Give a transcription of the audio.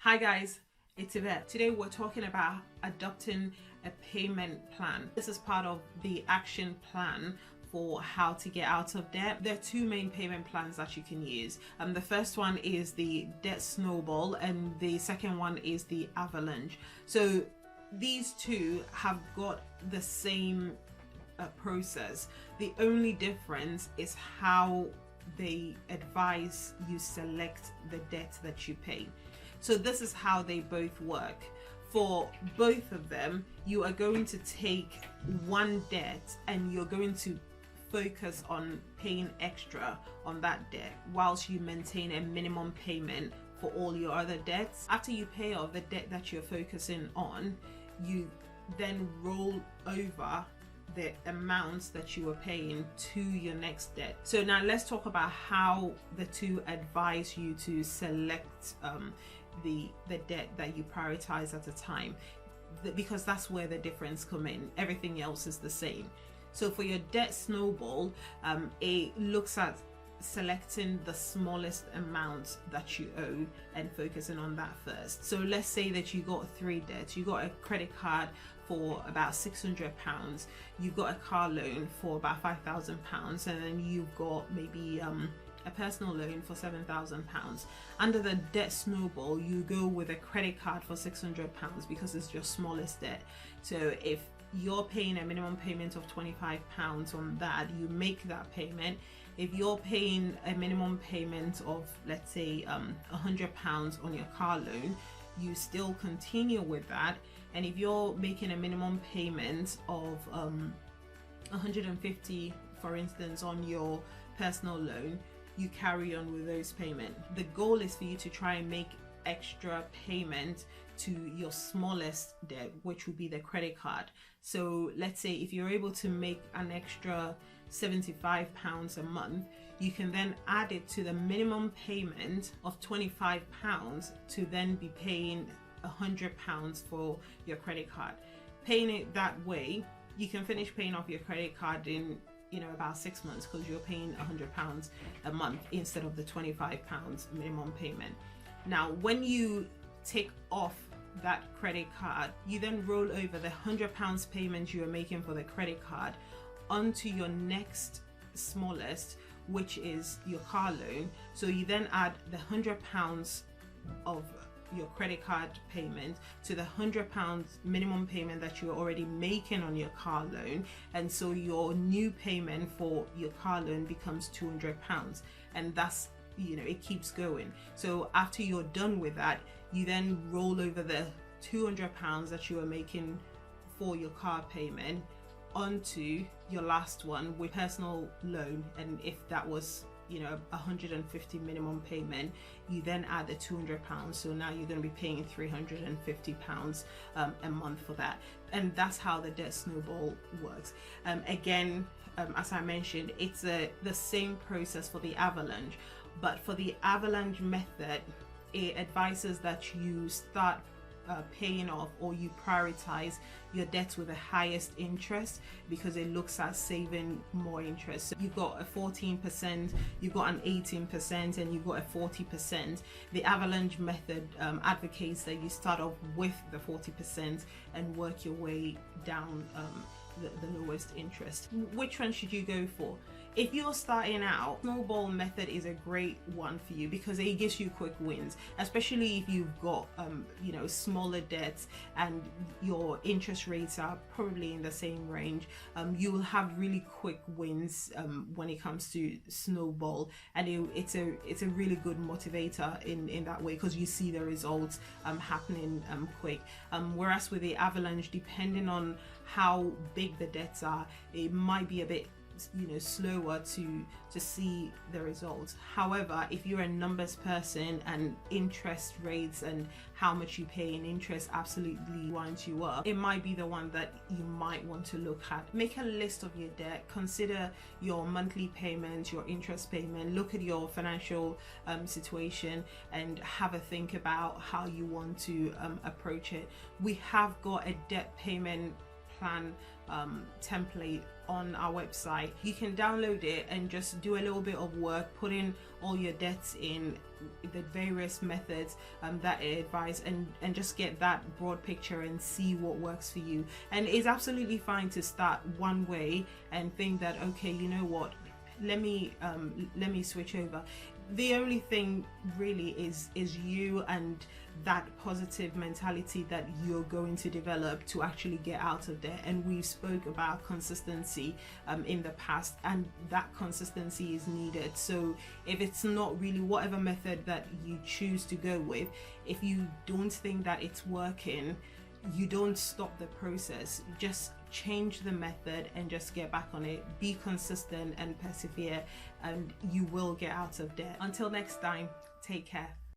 Hi guys, it's Yvette. Today we're talking about adopting a payment plan. This is part of the action plan for how to get out of debt. There are two main payment plans that you can use. The first one is the debt Snowball and the second one is the Avalanche. So these two have got the same process. The only difference is how they advise you select the debt that you pay. So this is how they both work. For both of them, you are going to take one debt and you're going to focus on paying extra on that debt whilst you maintain a minimum payment for all your other debts. After you pay off the debt that you're focusing on, you then roll over the amounts that you were paying to your next debt. So now let's talk about how the two advise you to select the debt that you prioritize at a time, because that's where the difference come in. Everything else is the same. So for your debt Snowball, it looks at selecting the smallest amount that you owe and focusing on that first. So let's say that you got three debts. You got a credit card for about £600, you've got a car loan for about £5,000, and then you've got maybe a personal loan for £7,000. Under the debt Snowball, you go with a credit card for £600 because it's your smallest debt. So if you're paying a minimum payment of £25 on that, you make that payment. If you're paying a minimum payment of, let's say, £100 on your car loan, you still continue with that. And if you're making a minimum payment of 150, for instance, on your personal loan, you carry on with those payments. The goal is for you to try and make extra payment to your smallest debt, which would be the credit card. So let's say if you're able to make an extra £75 a month, you can then add it to the minimum payment of £25 to then be paying £100 for your credit card. Paying it that way, you can finish paying off your credit card in about 6 months, because you're paying £100 a month instead of the £25 minimum payment. Now when you take off that credit card, you then roll over the £100 payment you are making for the credit card onto your next smallest, which is your car loan. So you then add the £100 of your credit card payment to the £100 minimum payment that you're already making on your car loan, and so your new payment for your car loan becomes £200, and that's, it keeps going. So after you're done with that, you then roll over the £200 that you are making for your car payment onto your last one with personal loan, and if that was 150 minimum payment, you then add the £200, so now you're going to be paying £350 a month for that. And that's how the debt Snowball works. Again, as I mentioned, it's the same process for the Avalanche, but for the Avalanche method, it advises that you start paying off, or you prioritize your debts with the highest interest, because it looks at saving more interest. So you've got a 14%, you've got an 18%, and you've got a 40%. The Avalanche method advocates that you start off with the 40% and work your way down the lowest interest. Which one should you go for? If you're starting out, Snowball method is a great one for you because it gives you quick wins, especially if you've got smaller debts and your interest rates are probably in the same range. You will have really quick wins when it comes to Snowball, and it's a really good motivator in that way, because you see the results happening quick. Whereas with the Avalanche, depending on how big the debts are, it might be a bit slower to see the results. However, if you're a numbers person and interest rates and how much you pay in interest absolutely winds you up, it might be the one that you might want to look at. Make a list of your debt, consider your monthly payments, your interest payment, look at your financial situation, and have a think about how you want to approach it. We have got a debt payment plan template on our website. You can download it and just do a little bit of work, put in all your debts in the various methods that I advise, and just get that broad picture and see what works for you. And it's absolutely fine to start one way and think that, okay, you know what, let me switch over. The only thing really is you and that positive mentality that you're going to develop to actually get out of there. And we spoke about consistency in the past, and that consistency is needed. So if it's not really whatever method that you choose to go with, if you don't think that it's working, you don't stop the process. Just change the method and just get back on it. Be consistent and persevere, and you will get out of debt. Until next time, take care.